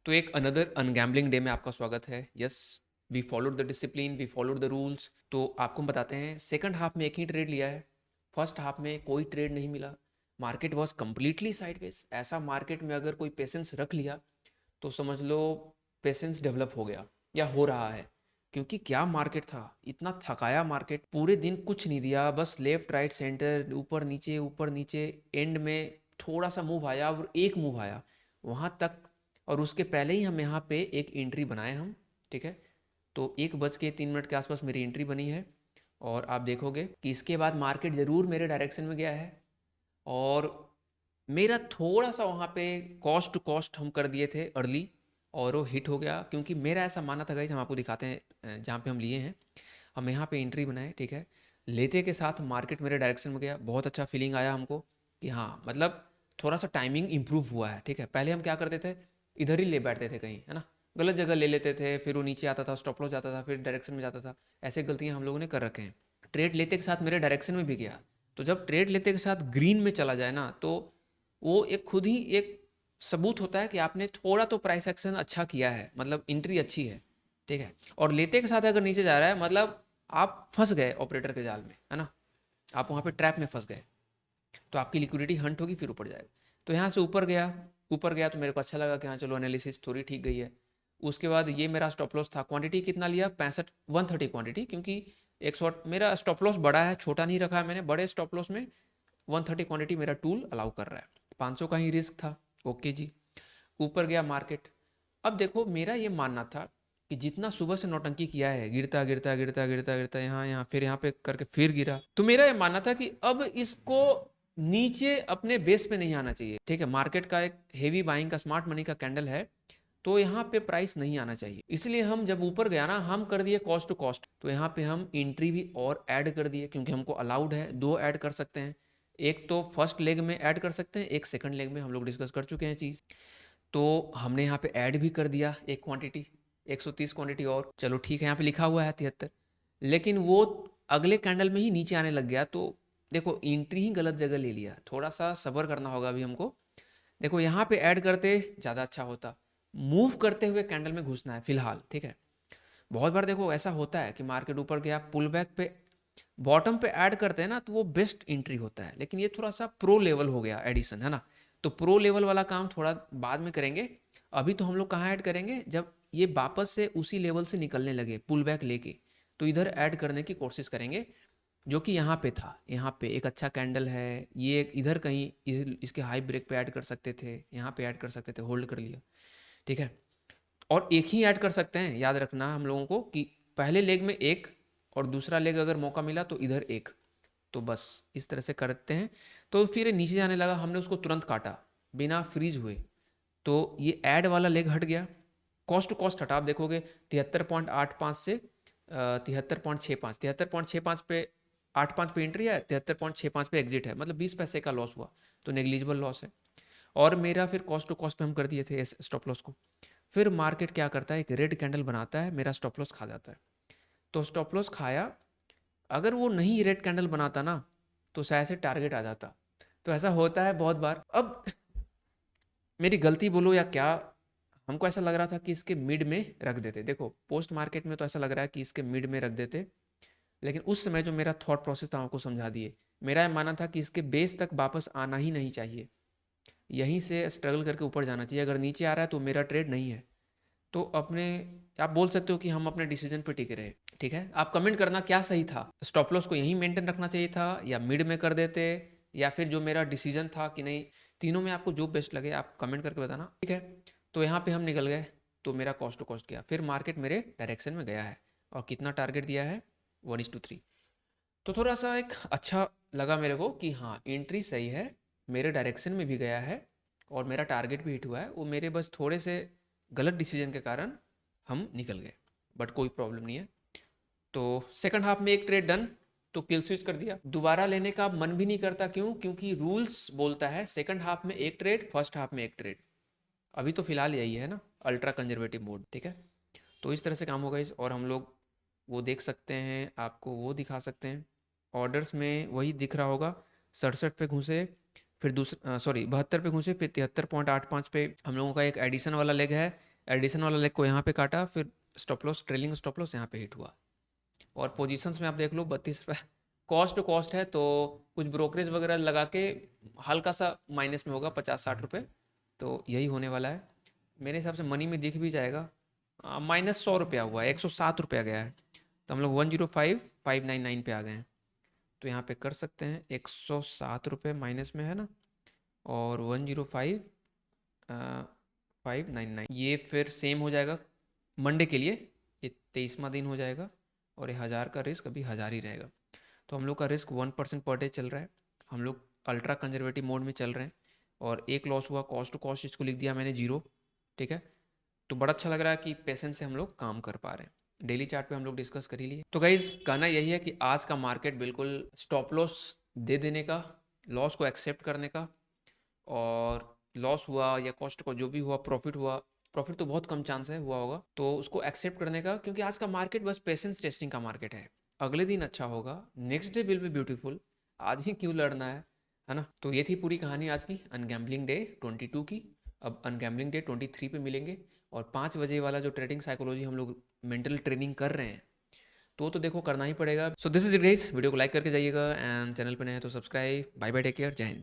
तो एक another अनगैम्बलिंग day में आपका स्वागत है। Yes, we followed the discipline, we followed the rules. तो आपको हम बताते हैं, सेकंड हाफ में एक ही ट्रेड लिया है, फर्स्ट हाफ में कोई ट्रेड नहीं मिला। Market was completely sideways. ऐसा मार्केट में अगर कोई पेशेंस रख लिया तो समझ लो पेशेंस डेवलप हो गया या हो रहा है। क्योंकि क्या मार्केट था, इतना थकाया मार्केट, पूरे दिन कुछ नहीं दिया, बस लेफ्ट राइट सेंटर, ऊपर नीचे, एंड में थोड़ा सा मूव आया और एक मूव आया वहाँ तक। और उसके पहले ही हम यहाँ पे एक एंट्री बनाए हम, ठीक है। तो 1:03 के आसपास मेरी एंट्री बनी है और आप देखोगे कि इसके बाद मार्केट ज़रूर मेरे डायरेक्शन में गया है। और मेरा थोड़ा सा वहाँ पे कॉस्ट टू कॉस्ट हम कर दिए थे अर्ली, और वो हिट हो गया। क्योंकि मेरा ऐसा मानना था, गाइस हम आपको दिखाते हैं जहाँ पे हम लिए हैं। हम यहाँ पे एंट्री बनाए, ठीक है। लेते के साथ मार्केट मेरे डायरेक्शन में गया, बहुत अच्छा फीलिंग आया हमको कि हाँ, मतलब थोड़ा सा टाइमिंग इम्प्रूव हुआ है, ठीक है। पहले हम क्या करते थे, इधर ही ले बैठते थे कहीं, है ना, गलत जगह ले लेते थे, फिर वो नीचे आता था, स्टॉप लॉस जाता था, फिर डायरेक्शन में जाता था। ऐसे गलतियाँ हम लोगों ने कर रखे हैं। ट्रेड लेते के साथ मेरे डायरेक्शन में भी गया। तो जब ट्रेड लेते के साथ ग्रीन में चला जाए ना, तो वो एक खुद ही एक सबूत होता है कि आपने थोड़ा तो प्राइस एक्शन अच्छा किया है, मतलब एंट्री अच्छी है, ठीक है। और लेते के साथ अगर नीचे जा रहा है, मतलब आप फंस गए ऑपरेटर के जाल में, है ना, आप वहाँ पे ट्रैप में फंस गए। तो आपकी लिक्विडिटी हंट होगी, फिर ऊपर जाएगा। तो यहाँ से ऊपर गया तो मेरे को अच्छा लगा कि हाँ चलो एनालिसिस थोड़ी ठीक गई है। उसके बाद ये मेरा स्टॉप लॉस था, क्वांटिटी कितना लिया, 65 130 क्वांटिटी। क्योंकि एक शॉट मेरा स्टॉप लॉस बड़ा है, छोटा नहीं रखा है मैंने। बड़े स्टॉप लॉस में 130 क्वांटिटी मेरा टूल अलाउ कर रहा है। 500 का ही रिस्क था, ओके जी। ऊपर गया मार्केट। अब देखो, मेरा ये मानना था कि जितना सुबह से नौटंकी किया है, गिरता गिरता गिरता गिरता गिरता, यहाँ फिर यहाँ पे करके फिर गिरा, तो मेरा ये मानना था कि अब इसको नीचे अपने बेस पे नहीं आना चाहिए, ठीक है। मार्केट का एक हेवी बाइंग का स्मार्ट मनी का कैंडल है, तो यहाँ पे प्राइस नहीं आना चाहिए। इसलिए हम जब ऊपर गया ना, हम कर दिए कॉस्ट टू कॉस्ट। तो यहाँ पे हम एंट्री भी और ऐड कर दिए, क्योंकि हमको अलाउड है, दो ऐड कर सकते हैं। एक तो फर्स्ट लेग में ऐड कर सकते हैं, एक सेकंड लेग में, हम लोग डिस्कस कर चुके हैं चीज़। तो हमने यहाँ पे ऐड भी कर दिया एक क्वांटिटी, 130 क्वांटिटी। और चलो ठीक है, यहाँ पे लिखा हुआ है 73, लेकिन वो अगले कैंडल में ही नीचे आने लग गया। तो देखो, एंट्री ही गलत जगह ले लिया, थोड़ा सा सब्र करना होगा अभी हमको। देखो, यहाँ पे ऐड करते ज़्यादा अच्छा होता, मूव करते हुए कैंडल में घुसना है फिलहाल, ठीक है। बहुत बार देखो ऐसा होता है कि मार्केट ऊपर गया, पुल बैक पे बॉटम पे ऐड करते हैं ना, तो वो बेस्ट एंट्री होता है। लेकिन ये थोड़ा सा प्रो लेवल हो गया एडिशन, है ना। तो प्रो लेवल वाला काम थोड़ा बाद में करेंगे। अभी तो हम लोग कहाँ ऐड करेंगे, जब ये वापस से उसी लेवल से निकलने लगे पुल बैक लेके, तो इधर ऐड करने की कोशिश करेंगे। जो कि यहाँ पे था, यहाँ पे एक अच्छा कैंडल है, ये इधर कहीं इसके हाई ब्रेक पे ऐड कर सकते थे, यहाँ पे ऐड कर सकते थे, होल्ड कर लिया, ठीक है। और एक ही ऐड कर सकते हैं, याद रखना हम लोगों को कि पहले लेग में एक, और दूसरा लेग अगर मौका मिला तो इधर एक। तो बस इस तरह से करते हैं। तो फिर नीचे जाने लगा, हमने उसको तुरंत काटा बिना फ्रीज हुए। तो ये ऐड वाला लेग हट गया, कॉस्ट टू कॉस्ट हटा। आप देखोगे 73.85 से 73.65, 73.65 पे 85 पे एंट्री है, 73.65 पे एग्जिट है, मतलब 20 पैसे का लॉस हुआ। तो नेग्लिजिबल लॉस है। और मेरा फिर कॉस्ट टू कॉस्ट पे हम कर दिए थे इस स्टॉप लॉस को। फिर मार्केट क्या करता है, एक रेड कैंडल बनाता है, मेरा स्टॉप लॉस खा जाता है। तो स्टॉप लॉस खाया, अगर वो नहीं रेड कैंडल बनाता ना, तो शायद से टारगेट आ जाता। तो ऐसा होता है बहुत बार। अब मेरी गलती बोलो या क्या, हमको ऐसा लग रहा था कि इसके मिड में रख देते। देखो, पोस्ट मार्केट में तो ऐसा लग रहा है कि इसके मिड में रख देते, लेकिन उस समय जो मेरा थॉट प्रोसेस था आपको समझा दिए। मेरा मानना था कि इसके बेस तक वापस आना ही नहीं चाहिए, यहीं से स्ट्रगल करके ऊपर जाना चाहिए। अगर नीचे आ रहा है तो मेरा ट्रेड नहीं है। तो अपने, आप बोल सकते हो कि हम अपने डिसीजन पे टिके रहे, ठीक है। आप कमेंट करना क्या सही था, स्टॉप लॉस को यहीं मेंटेन रखना चाहिए था या मिड में कर देते, या फिर जो मेरा डिसीजन था कि नहीं। तीनों में आपको जो बेस्ट लगे आप कमेंट करके बताना, ठीक है। तो यहाँ पे हम निकल गए, तो मेरा कॉस्ट टू कॉस्ट गया, फिर मार्केट मेरे डायरेक्शन में गया है। और कितना टारगेट दिया है, 1:3। तो थोड़ा सा एक अच्छा लगा मेरे को कि हाँ, एंट्री सही है, मेरे डायरेक्शन में भी गया है, और मेरा टारगेट भी हिट हुआ है। वो मेरे बस थोड़े से गलत डिसीजन के कारण हम निकल गए, बट कोई प्रॉब्लम नहीं है। तो सेकंड हाफ में एक ट्रेड डन, तो किल स्विच कर दिया। दोबारा लेने का मन भी नहीं करता, क्यों, क्योंकि रूल्स बोलता है सेकंड हाफ में एक ट्रेड, फर्स्ट हाफ में एक ट्रेड। अभी तो फिलहाल यही है ना, अल्ट्रा कंजर्वेटिव मोड, ठीक है। तो इस तरह से काम होगा इस, और हम लोग वो देख सकते हैं, आपको वो दिखा सकते हैं। ऑर्डर्स में वही दिख रहा होगा, 67 पे घुसे, फिर दूसरा सॉरी 72 पे घुसे, फिर 73.85 पे हम लोगों का एक एडिशन वाला लेग है। एडिशन वाला लेग को यहाँ पे काटा, फिर stop loss, trailing stop loss यहाँ पे हिट हुआ। और पोजीशंस में आप देख लो 32 रुपये कॉस्ट टू कॉस्ट है, तो कुछ ब्रोकरेज वगैरह लगा के हल्का सा माइनस में होगा 50-60 रुपये, तो यही होने वाला है मेरे हिसाब से। मनी में दिख भी जाएगा, -100 रुपया हुआ है, 107 रुपया गया है, तो हम लोग 105,599 पे आ गए हैं। तो यहाँ पे कर सकते हैं, 107 रुपये माइनस में है ना, और 105,599, ये फिर सेम हो जाएगा मंडे के लिए, ये 23वां दिन हो जाएगा, और ये 1000 का रिस्क अभी 1000 ही रहेगा। तो हम लोग का रिस्क 1% पर डे चल रहा है, हम लोग अल्ट्रा कंजर्वेटिव मोड में चल रहे हैं, और एक लॉस हुआ कॉस्ट टू कॉस्ट, इसको लिख दिया मैंने 0। ठीक है, तो बड़ा अच्छा लग रहा है कि पेशेंस से हम लोग काम कर पा रहे हैं। डेली चार्ट पे हम लोग डिस्कस कर ही लिए। तो गाइज कहना यही है कि आज का मार्केट बिल्कुल स्टॉप लॉस दे देने का, लॉस को एक्सेप्ट करने का, और लॉस हुआ या कॉस्ट को जो भी हुआ, प्रॉफिट हुआ, प्रॉफिट तो बहुत कम चांस है हुआ होगा, तो उसको एक्सेप्ट करने का, क्योंकि आज का मार्केट बस पेशेंस टेस्टिंग का मार्केट है। अगले दिन अच्छा होगा, next day will be beautiful, आज ही क्यों लड़ना है ना। तो ये थी पूरी कहानी आज की अनगैम्बलिंग डे 22 की। अब अनगैम्बलिंग डे 23 पे मिलेंगे, और 5 बजे वाला जो ट्रेडिंग साइकोलॉजी हम लोग मेंटल ट्रेनिंग कर रहे हैं, तो देखो करना ही पड़ेगा। So this is it guys, video को लाइक करके जाइएगा, एंड चैनल पे नए हैं तो subscribe. Bye bye, take care, Jai Hind.